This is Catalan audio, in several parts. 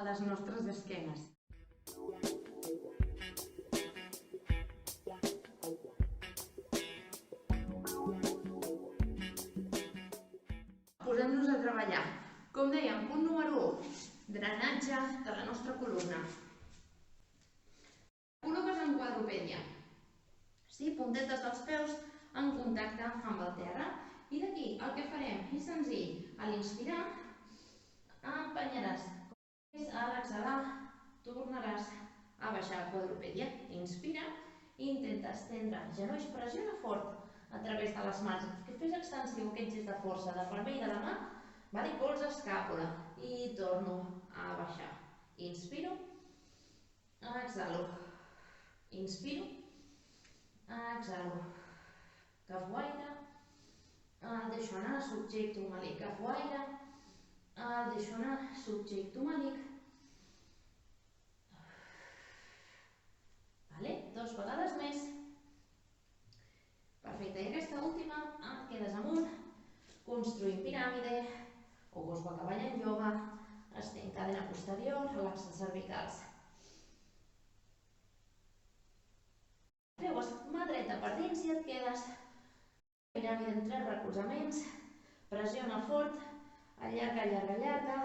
a les nostres esquenes. Posem-nos a treballar. Com dèiem, punt número 1, drenatge de la nostra columna. Col·loques en quadrupèdia. Sí, puntetes dels peus en contacte amb el terra. I d'aquí el que farem és senzill. A l'inspirar, empenyaràs. A l'exhalar, tornaràs a baixar a quadrupèdia. Inspira i intenta estendre genolls, pressiona fort a través de les mans. Que fes extensiu aquest gest de força de palmell de la mà, i colze escàpula. I torno a baixar. Inspiro, exhalo. Inspiro, exhalo. Agafo aire, el deixo anar, subjecto omblic. Agafo aire, el deixo anar, subjecto omblic. Dos vegades més. Perfecte, i aquesta última et quedes amunt, construint piràmide o gos boca avall en ioga, estenc cadena posterior, relaxa cervicals. Creues mà dreta per dins i et quedes piràmide en 3 recolzaments, pressiona fort, allarga, allarga, allarga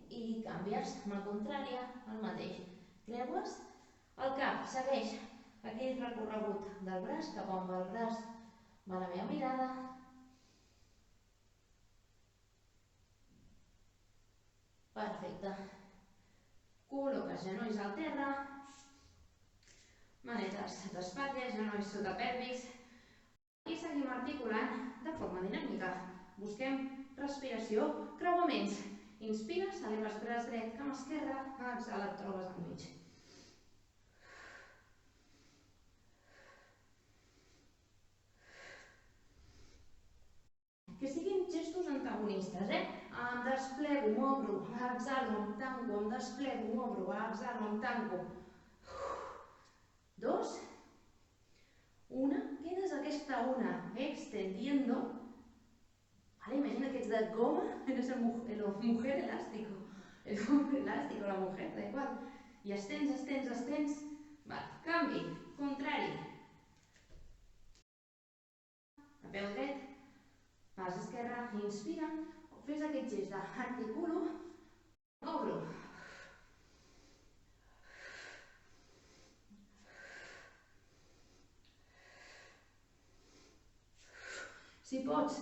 i canvies mà contrària, el mateix. Creues, el cap segueix aquell recorregut del braç, cap on va el braç, va la meva mirada. Perfecte. Col·loques genolls al terra, manetes d'espatlla, genolls sota pelvis i seguim articulant de forma dinàmica. Busquem respiració, creuaments. Inspires, eleves braç dret, cama esquerra, exhala, et trobes al mig. Que siguin gestos antagonistes, Em desplego, m'obro, exhalo, em tanco, em desplego, m'obro, exhalo, em tanco. 2. Una, quedes aquesta una extendiendo. Imagina que ets de goma, eres el mujer elástico. El hombre elástico, la mujer, da igual. I estens, estens, estens. Canvi, contrari. A peu dret, pas esquerra, inspira. Fes aquest gest d'articulo, obro. Si pots,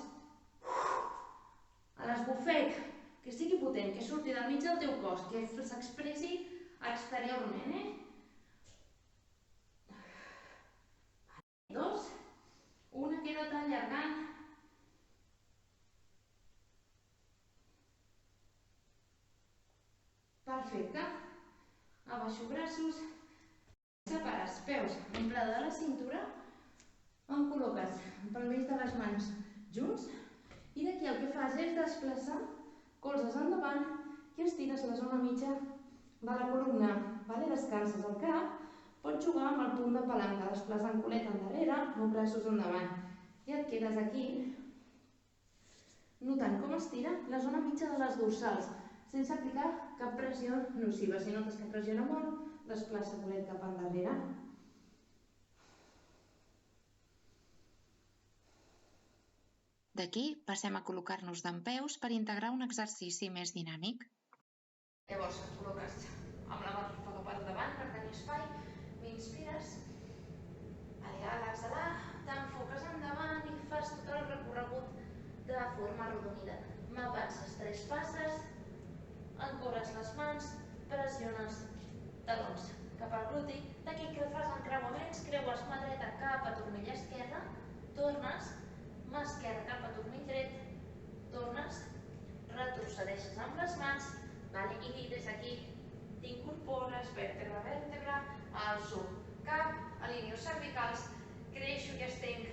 a l'esbufec, que sigui potent, que surti del mig del teu cos, que s'expressi exteriorment. 2. Una, queda't allargant. Perfecte. Abaixo braços. Separes peus en pla de la cintura. Em col·loques palmells de les mans junts. I d'aquí el que fas és desplaçar colzes endavant i estires la zona mitja de la columna. Descanses el cap. Pots jugar amb el punt de palanca, desplaçant culeta endarrere o braços endavant. I et quedes aquí notant com estira la zona mitja de les dorsals, sense aplicar cap pressió nociva. Si notes que pressiona molt, desplaça culet cap endarrere. D'aquí passem a col·locar-nos dempeus per integrar un exercici més dinàmic. Llavors et col·loques amb la mà per davant per tenir espai, inspires, a l'exhalar t'enfoques endavant i fas tot el recorregut de forma arrodonida. M'avances 3 passes, encores les mans, pressiones talons cap al gluti. D'aquí que fas encreuaments, creues mà dreta cap a turmell esquerra, tornes, mà esquerra cap a turmell dret, tornes, retrocedeixes amb les mans, i des d'aquí t'incorpores vèrtebra a vèrtebra, alço cap, alineo cervicals, creixo i estenc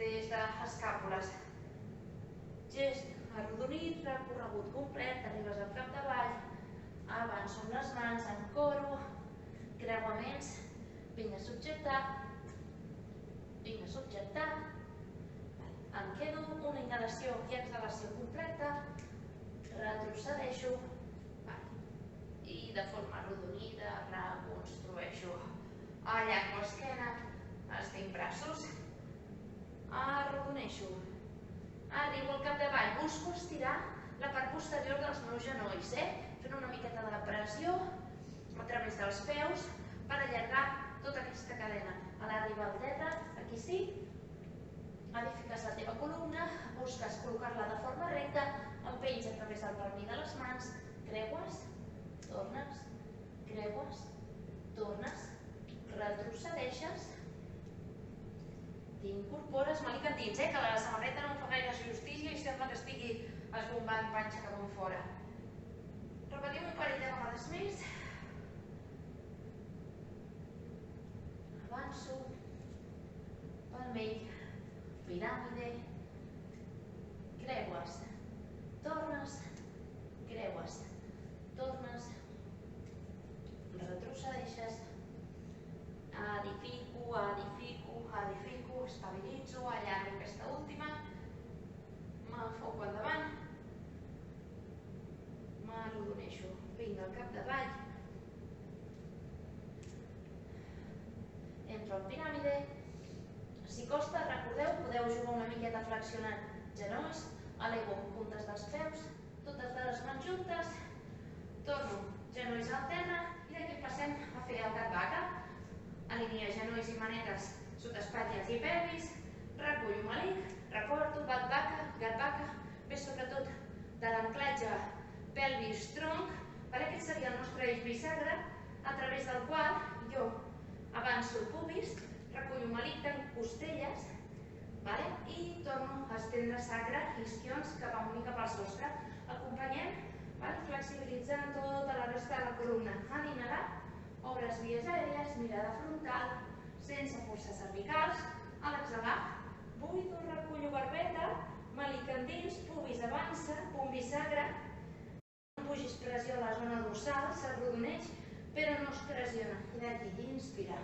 des de escàpules. Gest arrodonit, recorregut complet, arribes al capdavall, avanço amb les mans, encoro, creuaments, vinc a subjectar, em quedo, una inhalació i exhalació completa, retrocedeixo, allargo esquena, estic braços, arrodoneixo, arribo al capdavall, busco estirar la part posterior dels meus genolls, fent una miqueta de pressió a través dels peus per allargar tota aquesta cadena. A l'arribar dreta, aquí sí, edifiques la teva columna, busques col·locar-la de forma recta, empenys a través del palmell de les mans, creues, tornes, retrocedeixes, t'incorpores, malic endins, que la samarreta no em fa gaire justícia i sembla que estigui esbombant panxa cap enfora. Repetim un parell de vegades més. Avanço, palmell, piràmide, creues, tornes, retrocedeixes, edifico, estabilitzo, allargo aquesta última, m'enfoco endavant, m'arrodoneixo, vinc al capdavall, entro al piràmide. Si costa, recordeu, podeu jugar una miqueta flexionant genolls, elevo puntes dels peus, totes les mans juntes, torno genolls al terra i d'aquí passem a fer el gat vaca. Alineo genolls i manetes sota espatlles i pelvis, recullo malic, reporto gat vaca, ve sobretot de l'anclatge pelvis-tronc, aquest seria el nostre eix bisagra, a través del qual jo avanço el pubis, recullo malic, tanco costelles i torno a estendre sacre, isquions cap amunt i cap al sostre. Acompanyem flexibilitzant tota la resta de la columna. En inhalar, obres vies aèries, mirada frontal, sense forces cervicals. A l'exhalar, buido, recullo barbeta, malic endins, pubis avança, punt bisagra. No pugis pressió a la zona dorsal, s'arrodoneix, però no es pressiona. I d'aquí, inspira.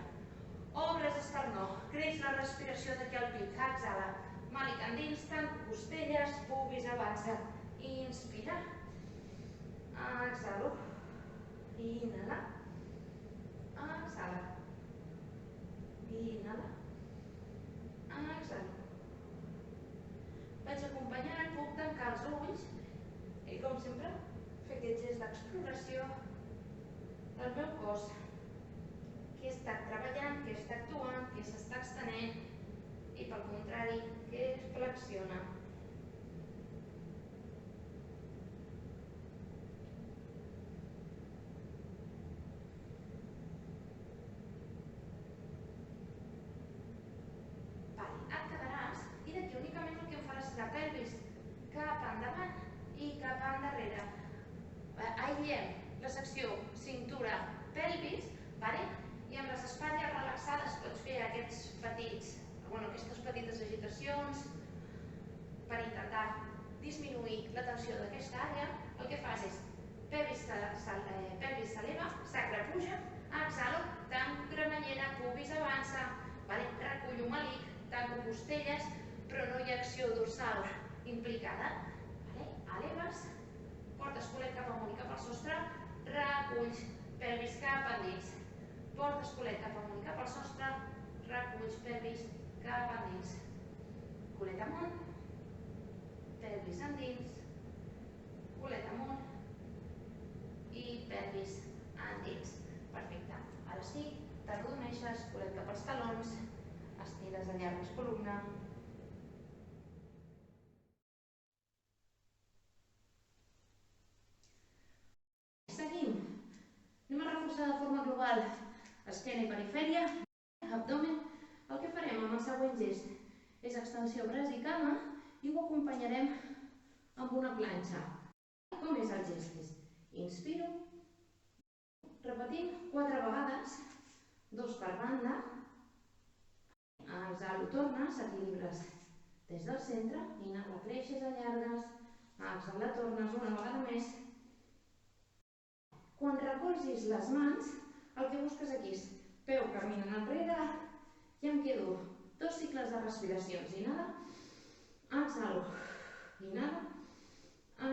Obres esternó, creix la respiració d'aquí al pit, exhala. Màlic endins, tanco costelles, pubis avança. Inspira. Exhalo. Inhala. Exhala. Inhala. Exhalo. Vaig acompanyant, puc tancar els ulls i, com sempre, fer aquest gest d'exploració del meu cos. Què està treballant, què està actuant, què s'està extenent i, pel contrari, què es flexiona. Et quedaràs i d'aquí únicament el que em faràs serà pelvis cap endavant i cap endarrere. Aïllem la secció cintura-pelvis i amb les espatlles relaxades pots fer aquestes petites agitacions per intentar disminuir la tensió d'aquesta àrea. El que fas és pelvis s'eleva, sacre puja, exhalo, tanco cremallera, pubis avança, recullo malic, tanco costelles, però no hi ha acció dorsal implicada. Eleves, portes culet cap amunt i cap al sostre, reculls, pelvis cap endins. Portes culet cap amunt i cap al sostre, reculls, pelvis cap endins. Culet amunt, pelvis endins, culet amunt i pelvis endins. Perfecte. Ara sí, t'arrodoneixes, culet cap als talons, estires, allargues columna. Seguim. Anem a reforçar de forma global esquena i perifèria, abdomen. El que farem amb el següent gest és extensió braç i cama i ho acompanyarem amb una planxa. Com és el gest? Inspiro, repetim 4 vegades, 2 per banda, exhalo, tornes, equilibres des del centre, inhala, creixes, allargues, exhala, tornes una vegada més. Quan recolzis les mans, el que busques aquí és peu caminant enrere i em quedo 2 cicles de respiracions. Inhala, exhalo, inhala,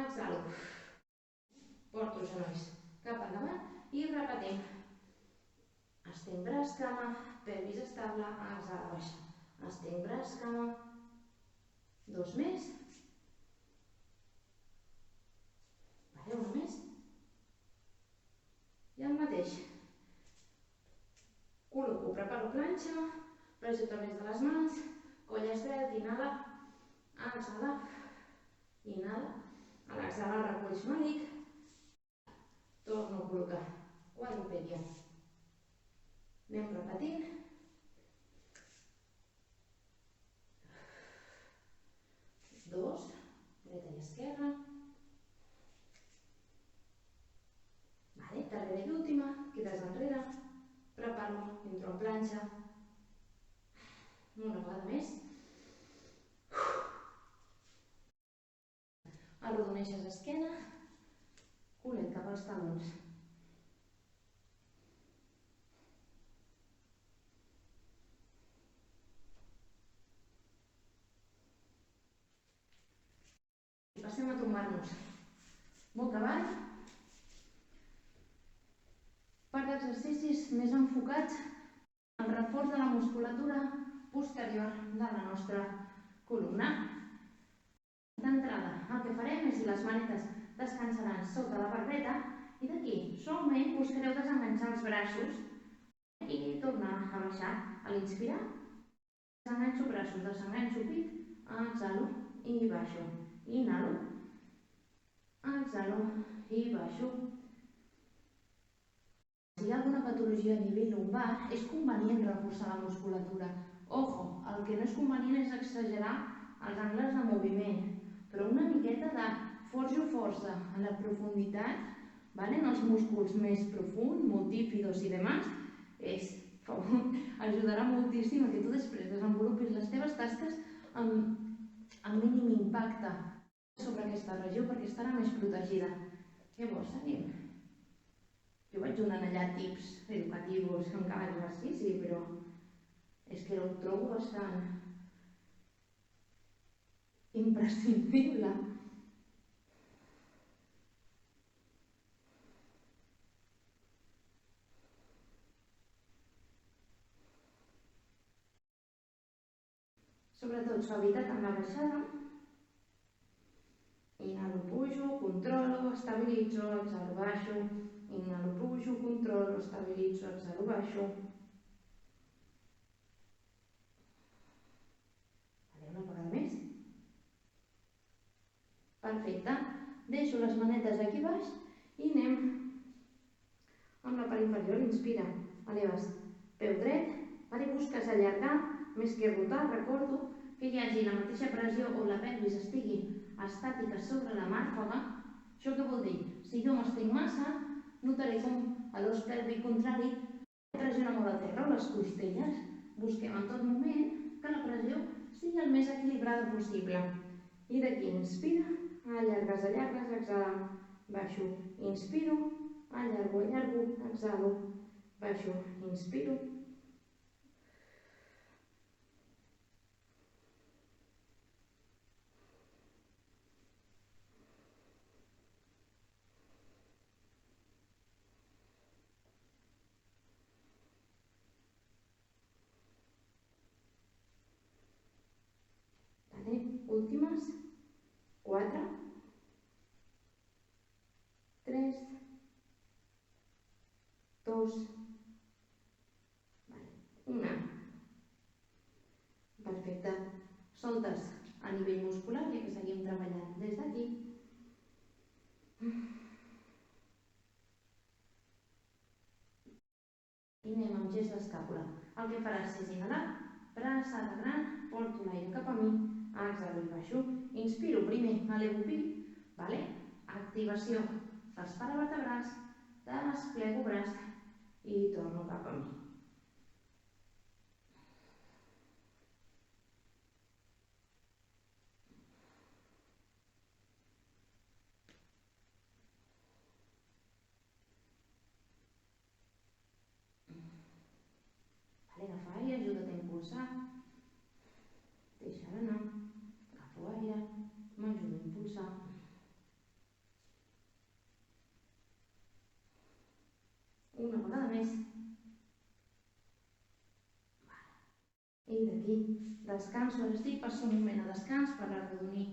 exhalo. Porto genolls cap endavant i repetim. Estenc braç, cama, pelvis estable, exhala, baixa. Estenc braç, cama, 2 més. Vale, 1 més. I el mateix. Col·loco, preparo planxa, pressió a través de les mans, coll estret, inhala, exhala, inhala. A l'exhala reculls mànic, torno a col·locar quadrupèdia. Anem repetint. 2, dreta i esquerra. Vale, darrera i última, quedes enrere. Preparo, entro en planxa. Una vegada més. Arrodoneixes esquena, culet cap als talons. Passem a tombar-nos boca avall per exercicis més enfocats al reforç de la musculatura posterior de la nostra columna. D'entrada, el que farem és les manetes descansaran sota la barbeta i d'aquí suaument buscareu desenganxar els braços i tornar a baixar. A l'inspirar, desenganxo braços, desenganxo pit, exhalo i baixo. Inhalo, exhalo i baixo. Si hi ha alguna patologia a nivell lumbar, és convenient reforçar la musculatura. Ojo, el que no és convenient és exagerar els angles de moviment, però una miqueta de forjo força en la profunditat, en els músculs més profunds, multífidos i demás, ajudarà moltíssim a que tu després desenvolupis les teves tasques amb mínim impacte sobre aquesta regió perquè estarà més protegida. Llavors, anem. Jo vaig donant allà tips educatius en cada exercici, però és que ho trobo bastant imprescindible. Sobretot suavitat amb la baixada. Inhalo, pujo, controlo, estabilitzo, exhalo, baixo. Inhalo, pujo, controlo, estabilitzo, exhalo, baixo. Una vegada més. Perfecte. Deixo les manetes aquí baix i anem amb la part inferior. Inspira, eleves peu dret, busques allargar més que rotar. Recordo que hi hagi la mateixa pressió o la pelvis estigui estàtica sobre la màrfaga. Això què vol dir? Si jo m'estenc massa, notaré com a l'os pèlvic contrari pressiona molt a terra o les costelles. Busquem en tot moment que la pressió sigui el més equilibrada possible. I d'aquí inspira, allargues, exhala, baixo, inspiro, allargo, exhalo, baixo, inspiro. Últimes, 4, 3, 2, 1. Perfecte. Soltes a nivell muscular i que seguim treballant des d'aquí. I anem amb gest d'escàpula. El que faràs és inhalar, braçada gran, porto l'aire cap a mi, exhalo i baixo. Inspiro primer, elevo pit, activació dels paravertebrals, desplego braç i torno cap a mi. Agafa aire, ajuda't a impulsar. Deixa anar. Agafo aire, m'ajuda a impulsar. Una vegada més. I d'aquí descanso, ara sí, passo un moment a descans per arrodonir,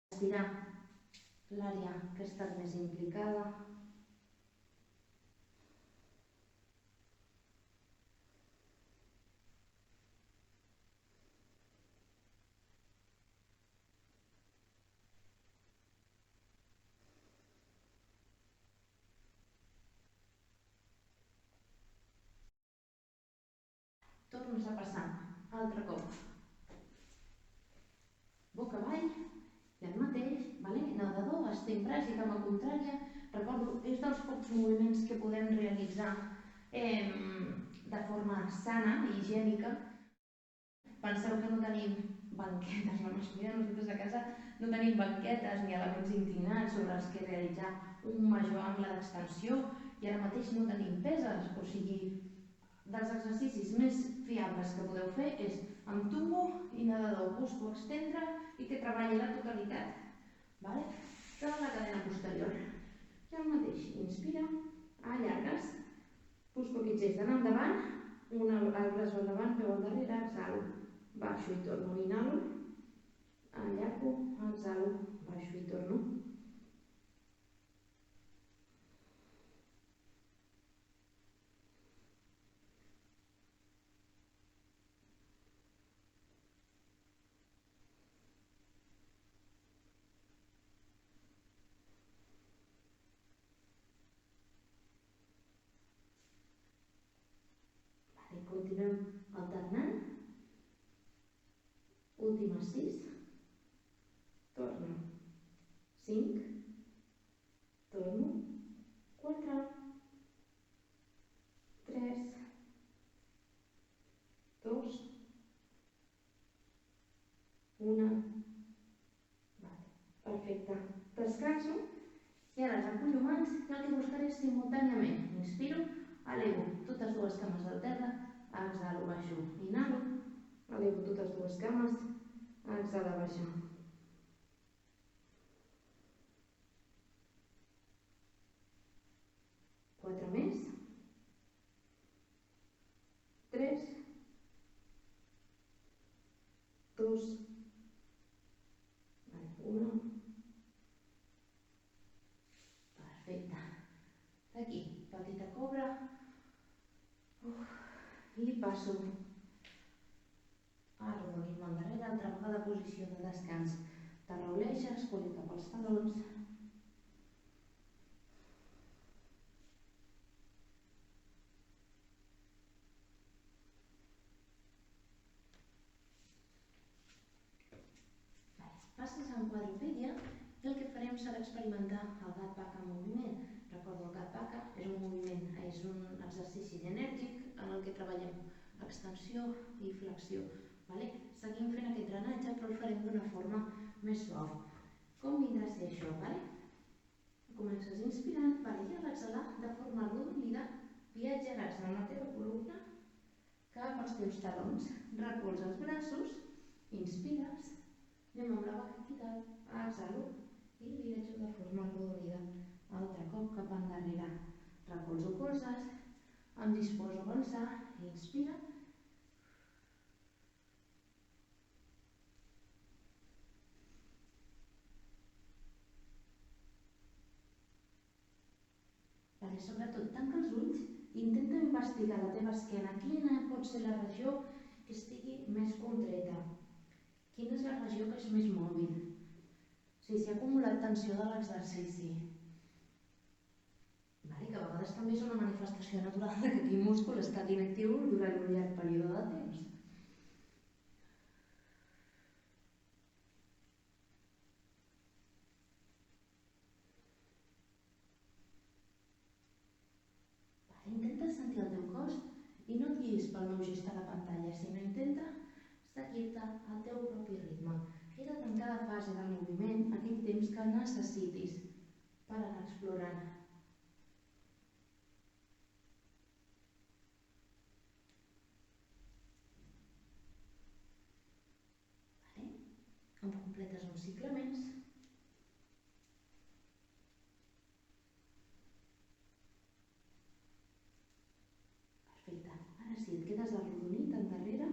estirar l'àrea que ha estat més implicada. Tornes a passar, altre cop. Boca avall, i el mateix, nedador, estimbràs i cama contrària. Recordo, és dels pocs moviments que podem realitzar de forma sana i higiènica. Penseu que no tenim banquetes, la majoria de nosaltres a casa no tenim banquetes ni elements inclinats sobre els que realitzar un major angle d'extensió i ara mateix no tenim peses, o sigui, dels exercicis més fiables que podeu fer és amb tumbo i nedador. Busco extendre i que treballi la totalitat de la cadena posterior. I el mateix, inspira, allargues, busco aquests gest d'anar endavant, el braç al davant, peu al darrere, exhalo, baixo i torno, inhalo, allargo, exhalo, baixo i torno. Continuem alternant. Últimes 6. Torno. 5. Torno. 4. 3. 2. 1. Perfecte. Descanso. I ara recullo mans i el que buscaré és simultàniament. Inspiro, elevo totes dues cames del terra, exhalo, baixo, inhalo, elevo totes dues cames, exhalo, baixo. Quatre més. 3. 2. 1. Perfecte. Aquí, petita cobra. I passo a arrodonir-me endarrere, altra vegada posició de descans. T'arrauleixes, coll cap als talons. Passes en quadrupèdia i el que farem serà experimentar el gat vaca en moviment. Recordo, el gat vaca és un moviment, és un exercici enèrgic en el que treballem extensió i flexió. Seguim fent aquest drenatge, però el farem d'una forma més suau. Com vindrà a ser això? Comences inspirant i a l'exhalar, de forma arrodonida, viatjaràs en la teva columna cap als teus talons. Recolza els braços, inspires, anem amb la boca aquí dalt, exhalo i viatjo de forma arrodonida. Altre cop cap endarrere. Recolzo colzes, em disposo a avançar, inspira. Sobretot, tanca els ulls i intenta investigar la teva esquena. Quina pot ser la regió que estigui més contreta? Quina és la regió que és més mòbil? Si s'ha acumulat tensió de l'exercici. Que a vegades també és una manifestació natural que aquell múscul ha estat inactiu durant un llarg període de temps. Intenta sentir el teu cos i no et guiïs pel meu gest a la pantalla, sinó intenta seguir-te al teu propi ritme. Queda't en cada fase del moviment aquell temps que necessitis per anar explorant. Em completes un cicle més. Perfecte. Ara sí, et quedes arrodonit endarrere.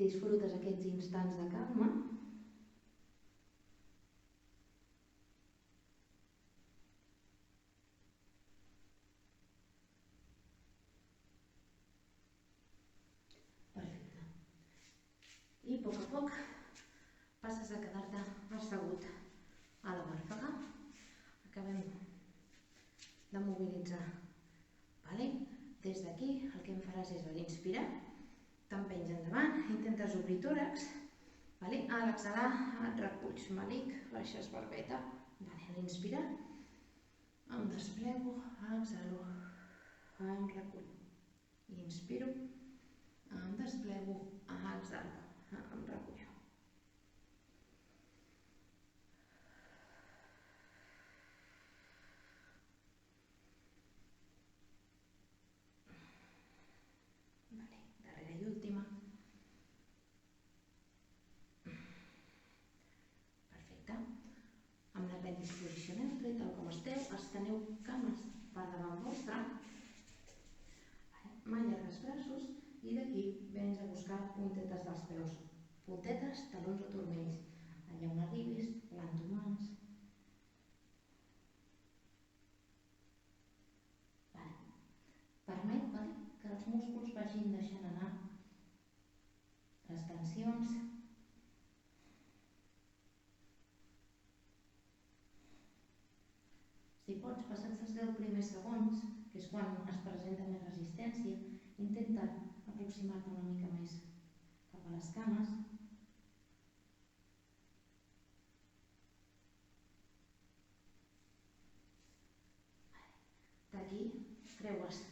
disfrutes aquests instants de calma. Perfecte. I a poc passes a quedar-te assegut a la màrfega. Acabem de mobilitzar. Des d'aquí el que em faràs és a l'inspirar, t'empenys endavant, intentes obrir tòrax, a l'exhalar et reculls, malic, baixes barbeta, a l'inspirar, em desplego, exhalo, em recullo, inspiro, em desplego, exhalo, em recullo. Darrera i última. Perfecte. Amb l'apèndix posició neutre i tal com esteu, esteneu cames per davant vostre. Mà llarga els braços i d'aquí vens a buscar puntetes dels peus. Puntetes, talons o turmells. Allà on arribis, planto mans. Permet que els músculs vagin deixant anar les tensions. Si pots, passats els 10 primers segons, que és quan es presenta més resistència, intenta aproximar-te una mica més cap a les cames. D'aquí creues.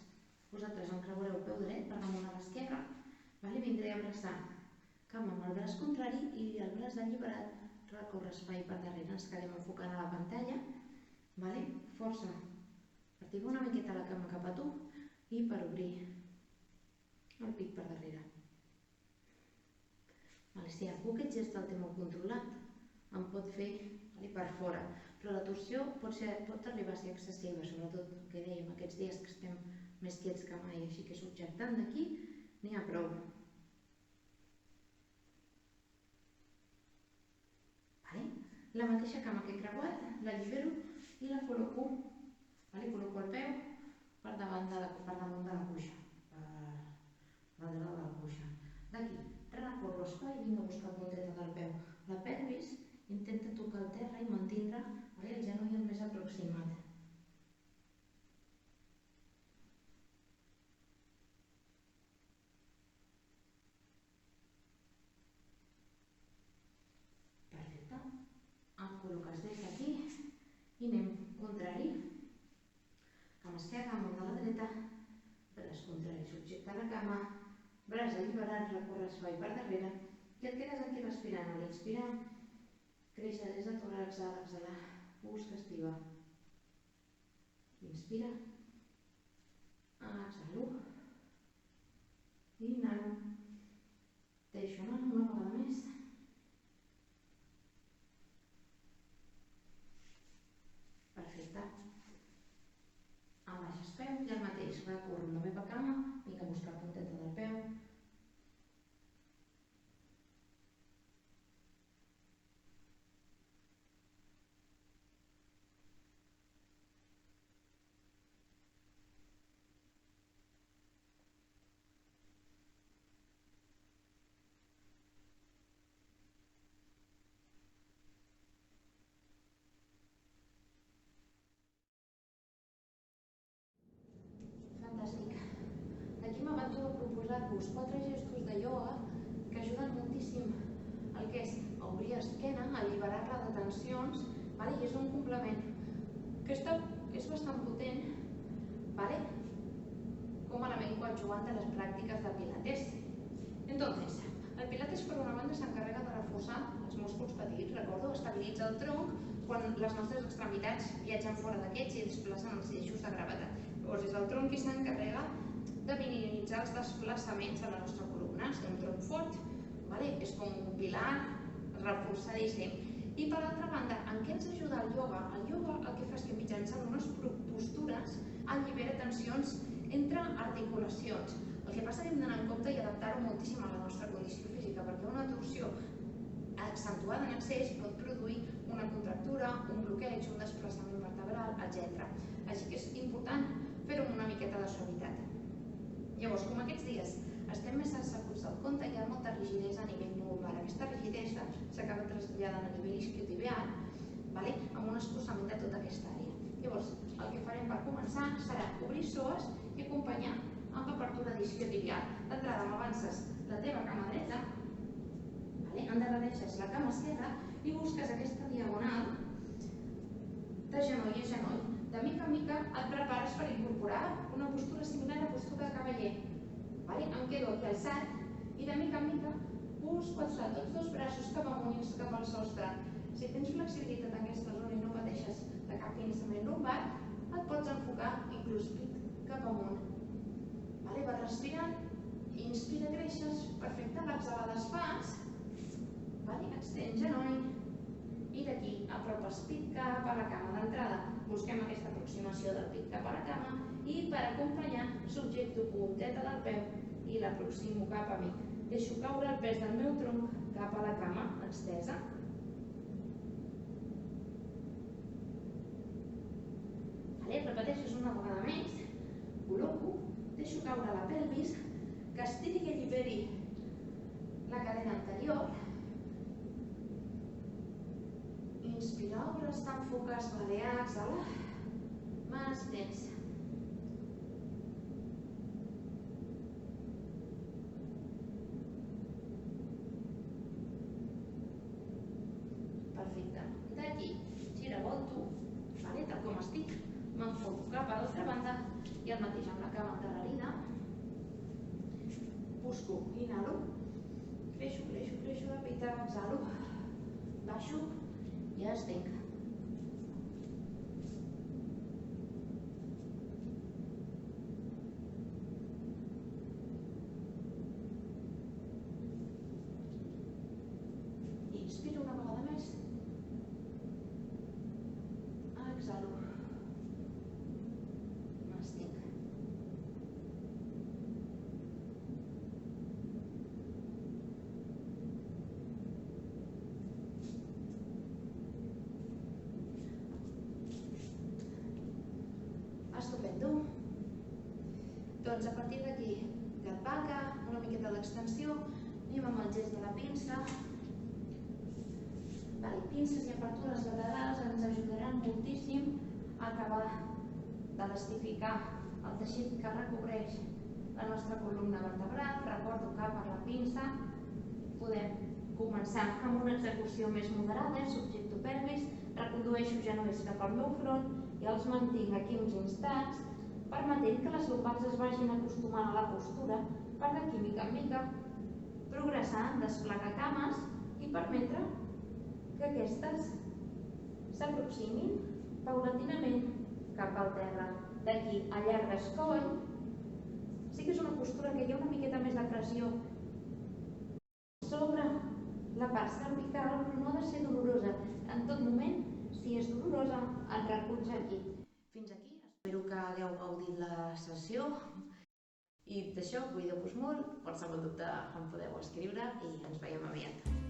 Vosaltres encreuareu el peu dret per damunt de l'esquerra. Vindré a abraçar cama amb el braç contrari i el braç alliberat recorre espai per darrere. Ens quedem enfocant a la pantalla. Força. Artiga una miqueta la cama cap a tu i per obrir el pit per darrere. Si algú aquest gest el té molt controlat, em pot fer per fora, però la torsió pot arribar a ser excessiva, sobretot el que dèiem aquests dies que estem més quiets que mai, així que subjectant d'aquí n'hi ha prou. La mateixa cama que he creuat, l'allibero i la col·loco. Col·loco el peu per damunt de la cuixa. Per darrere de la cuixa. D'aquí, recorro espai i vinc a buscar la punteta del peu. La pelvis intenta tocar el terra i mantindre el genoll el més aproximat. Perfecte. Em col·loques des d'aquí i anem contrari. Cama esquerra, amunt de la dreta, braç contrari, subjecte la cama, braç alliberat, recorre espai per darrere i et quedes aquí respirant. A l'inspirar, créixer des de tòrax, a l'exhalar, busca estivar. Inspira, exhalo, inhalo, deixo anar una vegada més. Perfecte. Em baixes peu i el mateix, recorro la meva cama, vinc a buscar la punteta del peu. Proposar-vos 4 gestos de ioga que ajuden moltíssim el que és a obrir esquena, a alliberar-la de tensions, i és un complement que és bastant potent com a element coadjuvant de les pràctiques de pilates. Entonces, el pilates per una banda s'encarrega de reforçar els músculs petits, estabilitza el tronc quan les nostres extremitats viatgen fora d'aquests i desplacen els eixos de gravetat. Llavors és el tronc qui s'encarrega de minimitzar els desplaçaments a la nostra columna. Ser un tronc fort és com un pilar reforçadíssim. I per altra banda, en què ens ajuda el ioga? El ioga el que fa és que mitjançant unes postures allibera tensions entre articulacions. El que passa que hem d'anar en compte i adaptar-ho moltíssim a la nostra condició física, perquè una torsió accentuada en excés pot produir una contractura, un bloqueig, un desplaçament vertebral, etc. Així que és important fer-ho amb una miqueta de suavitat. Llavors, com aquests dies estem més asseguts del compte, hi ha molta rigidesa a nivell lumbar. Aquesta rigidesa s'acaba traslladant a nivell isquiotibial, amb un escurçament de tota aquesta àrea. Llavors, el que farem per començar serà obrir psoes i acompanyar amb apertura d'isquiotibial. D'entrada, m'avances la teva cama dreta, endarrereixes la cama esquerra i busques aquesta diagonal de genoll a genoll. De mica en mica et prepares per incorporar una postura similar a postura de cavaller. Em quedo aquí alçat i de mica en mica busco alçar tots dos braços cap amunt i cap al sostre. Si tens flexibilitat en aquesta zona i no pateixes de cap cansament lumbar, et pots enfocar inclús pit cap amunt. Vas respirant, inspira, creixes, perfecte, l'exhala desfas, extens genoll i d'aquí apropes pit cap a la cama. D'entrada busquem aquesta aproximació del pit cap a la cama i per acompanyar subjecto punteta del peu i l'aproximo cap a mi. Deixo caure el pes del meu tronc cap a la cama extesa. Repeteixes una vegada més, col·loco, deixo caure la pelvis, que estiri i alliberi la cadena anterior. Inspira, obres, t'enfoques, exhala, mà estens. Perfecte. D'aquí, giravolto, tal com estic, m'enfoco cap a l'altra banda i el mateix amb la cama endarrerida. Busco, inhalo, creixo de pit, exhalo, baixo i estenc. Inspiro una vegada més. Exhalo. M'estenc. Estupendo. Doncs a partir d'aquí, gat vaca, una miqueta d'extensió, anem amb el gest de la pinça. Pinces i apertures laterals ens ajudaran moltíssim a acabar d'elastificar el teixit que recobreix la nostra columna vertebral. Recordo que per la pinça podem començar amb una execució més moderada, subjecto pelvis, recondueixo genolls cap al meu front i els mantinc aquí uns instants, permetent que les lumbars es vagin acostumant a la postura per d'aquí, mica en mica, progressar, desplegar cames i permetre que aquestes s'aproximin paulatinament cap al terra. D'aquí allargues coll. Sí que és una postura que hi ha una miqueta més de pressió sobre la part cervical, però no ha de ser dolorosa. En tot moment, si és dolorosa, et reculls aquí. Fins aquí. Espero que hagueu gaudit la sessió. I d'això, cuideu-vos molt. Qualsevol dubte em podeu escriure i ens veiem aviat.